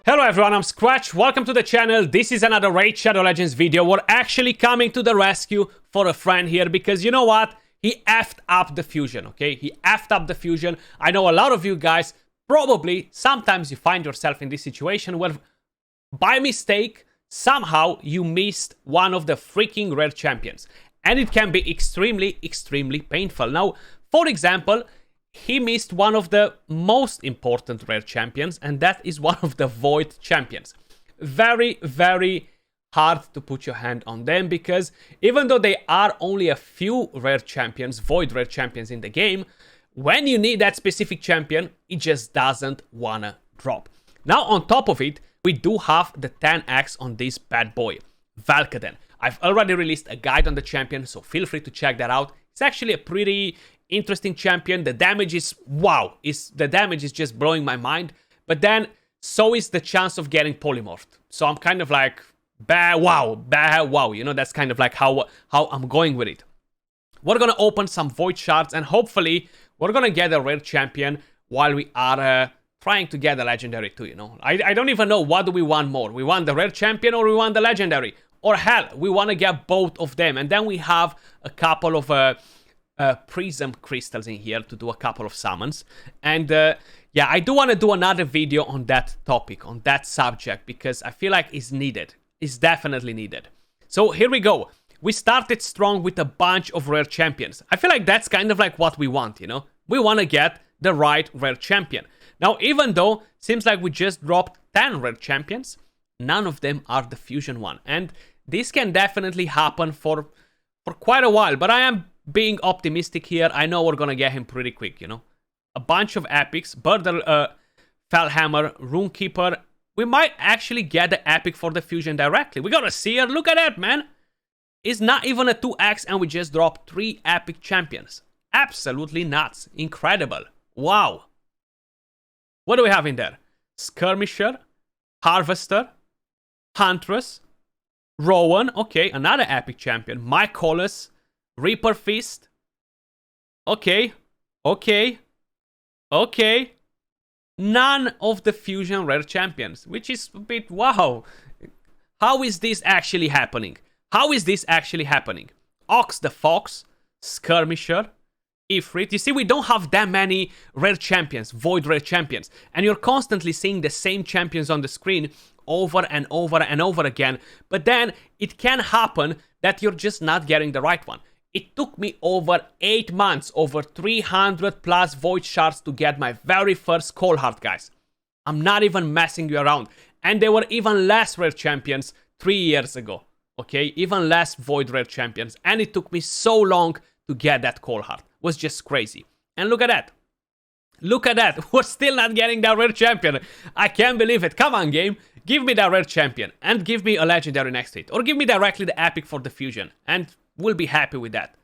Hello everyone, I'm Skratch. Welcome to the channel. This is another Raid Shadow Legends video. We're actually coming to the rescue for a friend here because you know what? He effed up the fusion, okay? He effed up the fusion. I know a lot of you guys, probably, sometimes you find yourself in this situation where by mistake, somehow you missed one of the freaking rare champions. And it can be extremely, extremely painful. Now, for example, he missed one of the most important rare champions, and that is one of the Void champions. Very, very hard to put your hand on them, because even though they are only a few rare champions, Void rare champions in the game, when you need that specific champion, it just doesn't wanna drop. Now, on top of it, we do have the 10x on this bad boy, Valkaden. I've already released a guide on the champion, so feel free to check that out. It's actually a pretty interesting champion. The damage is wow. The damage is just blowing my mind. But then so is the chance of getting polymorphed. So I'm kind of like bah wow. You know, that's kind of like how I'm going with it. We're gonna open some void shards and hopefully we're gonna get a rare champion while we are trying to get a legendary too. You know, I don't even know what do we want more. We want the rare champion or we want the legendary, or hell, we want to get both of them. And then we have a couple of prism crystals in here to do a couple of summons. And yeah, I do want to do another video on that topic, on that subject, because I feel like it's needed. It's definitely needed. So here we go. We started strong with a bunch of rare champions. I feel like that's kind of like what we want, you know? We want to get the right rare champion. Now, even though seems like we just dropped 10 rare champions, none of them are the fusion one. And this can definitely happen for quite a while, but I am being optimistic here. I know we're gonna get him pretty quick, you know. A bunch of epics, Burdle, Fellhammer, Runekeeper. We might actually get the epic for the fusion directly. We got a Seer, look at that, man. It's not even a 2x and we just dropped 3 epic champions. Absolutely nuts. Incredible. Wow. What do we have in there? Skirmisher, Harvester, Huntress, Rowan, okay, another epic champion, Mykolas, Reaper Fist. Okay. None of the fusion rare champions, which is a bit wow. How is this actually happening? Ox the Fox, Skirmisher, Ifrit. You see, we don't have that many rare champions, Void rare champions. And you're constantly seeing the same champions on the screen over and over and over again. But then it can happen that you're just not getting the right one. It took me over 8 months, over 300 plus void shards to get my very first Cold Heart, guys. I'm not even messing you around. And there were even less rare champions 3 years ago. Okay, even less void rare champions. And it took me so long to get that Cold Heart. It was just crazy. And look at that. Look at that. We're still not getting that rare champion. I can't believe it. Come on, game. Give me that rare champion. And give me a legendary next to it. Or give me directly the epic for the fusion. And we'll be happy with that.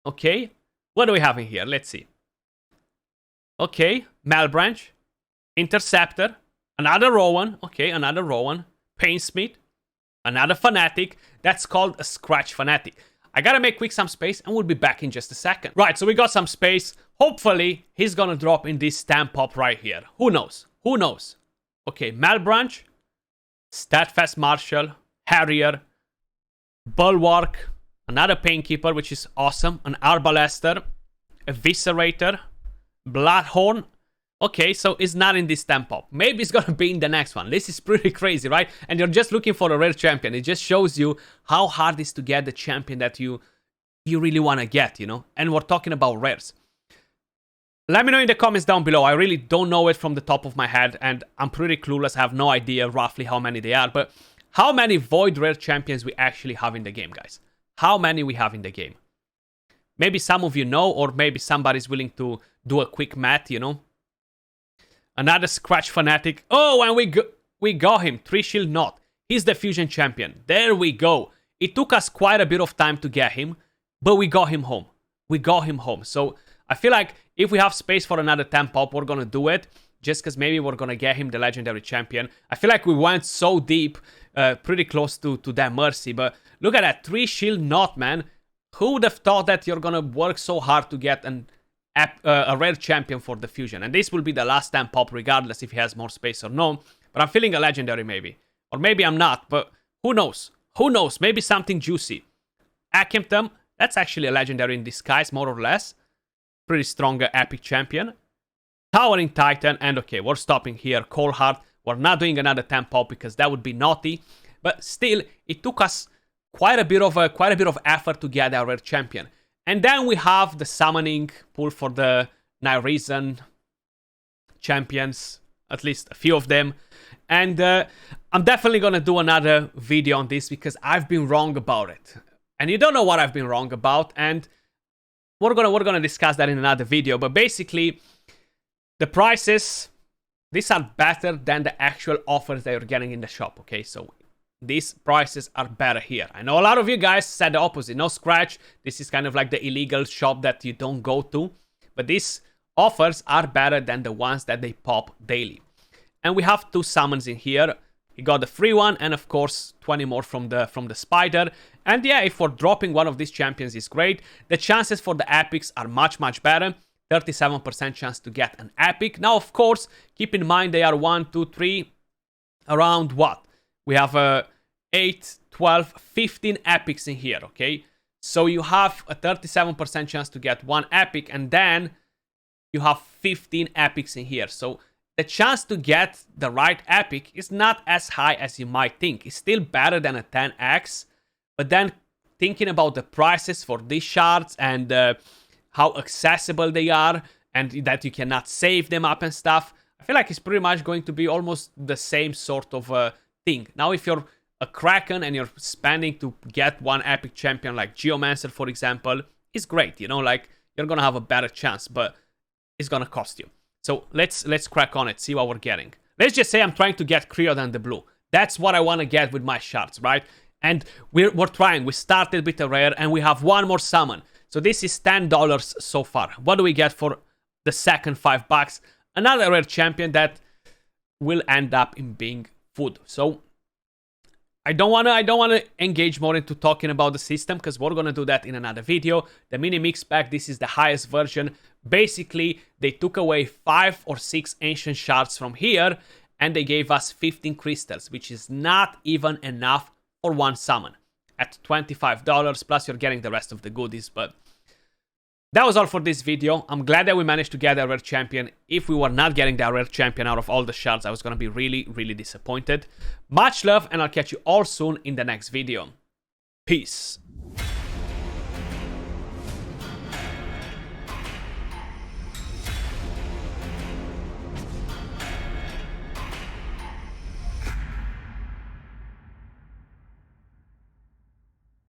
Okay. What do we have in here? Let's see. Okay. Malbranch. Interceptor. Another Rowan. Okay, another Rowan. Painsmith. Another Fanatic. That's called a Skratch Fanatic. I gotta make quick some space and we'll be back in just a second. Right, so we got some space. Hopefully, he's gonna drop in this stamp pop right here. Who knows? Who knows? Okay, Malbranch. Steadfast Marshal. Harrier. Bulwark. Another Painkeeper, which is awesome. An Arbalester. Eviscerator. Bloodhorn. Okay, so it's not in this stamp pop. Maybe it's gonna be in the next one. This is pretty crazy, right? And you're just looking for a rare champion. It just shows you how hard it is to get the champion that you really want to get, you know? And we're talking about rares. Let me know in the comments down below. I really don't know it from the top of my head, and I'm pretty clueless. I have no idea roughly how many they are, but how many void rare champions we actually have in the game, guys? How many we have in the game? Maybe some of you know, or maybe somebody's willing to do a quick math, you know? Another Skratch Fanatic. Oh, and we got him. 3 Shield Knot. He's the fusion champion. There we go. It took us quite a bit of time to get him, but we got him home. So I feel like if we have space for another 10 pop, we're gonna do it. Just because maybe we're gonna get him the legendary champion. I feel like we went so deep, pretty close to that Mercy. But look at that. 3 Shield Knot, man. Who would have thought that you're gonna work so hard to get a rare champion for the fusion? And this will be the last time pop, regardless if he has more space or no. But I'm feeling a legendary maybe. Or maybe I'm not, but who knows? Who knows? Maybe something juicy. Akimpton, that's actually a legendary in disguise, more or less. Pretty strong epic champion. Towering Titan, and okay, we're stopping here. Coldheart, we're not doing another 10 pop because that would be naughty. But still, it took us quite a bit of effort to get our rare champion. And then we have the summoning pool for the Nyreason champions, at least a few of them. And I'm definitely gonna do another video on this because I've been wrong about it. And you don't know what I've been wrong about, and we're gonna discuss that in another video. But basically, the prices, these are better than the actual offers that you're getting in the shop, okay? So these prices are better here. I know a lot of you guys said the opposite. No, Skratch, this is kind of like the illegal shop that you don't go to. But these offers are better than the ones that they pop daily. And we have 2 summons in here. You got the free one, and of course 20 more from the spider. And yeah, if we're dropping one of these champions is great. The chances for the epics are much better. 37% chance to get an epic. Now, of course, keep in mind they are 1, 2, 3, around what? We have 8, 12, 15 epics in here, okay? So you have a 37% chance to get 1 epic, and then you have 15 epics in here. So the chance to get the right epic is not as high as you might think. It's still better than a 10x, but then thinking about the prices for these shards and how accessible they are, and that you cannot save them up and stuff, I feel like it's pretty much going to be almost the same sort of thing. Now, if you're a Kraken and you're spending to get 1 epic champion like Geomancer, for example, it's great, you know, like you're gonna have a better chance, but it's gonna cost you. So let's crack on it, see what we're getting. Let's just say I'm trying to get Creod and the blue. That's what I want to get with my shards, right? And we're trying. We started with a rare, and we have 1 more summon. So this is $10 so far. What do we get for the second $5? Another rare champion that will end up in being food. So I don't wanna engage more into talking about the system because we're gonna do that in another video. The mini mix pack, this is the highest version. Basically, they took away 5 or 6 ancient shards from here, and they gave us 15 crystals, which is not even enough for 1 summon. At $25, plus you're getting the rest of the goodies, but that was all for this video. I'm glad that we managed to get a rare champion. If we were not getting that rare champion out of all the shards, I was gonna be really disappointed. Much love, and I'll catch you all soon in the next video. Peace.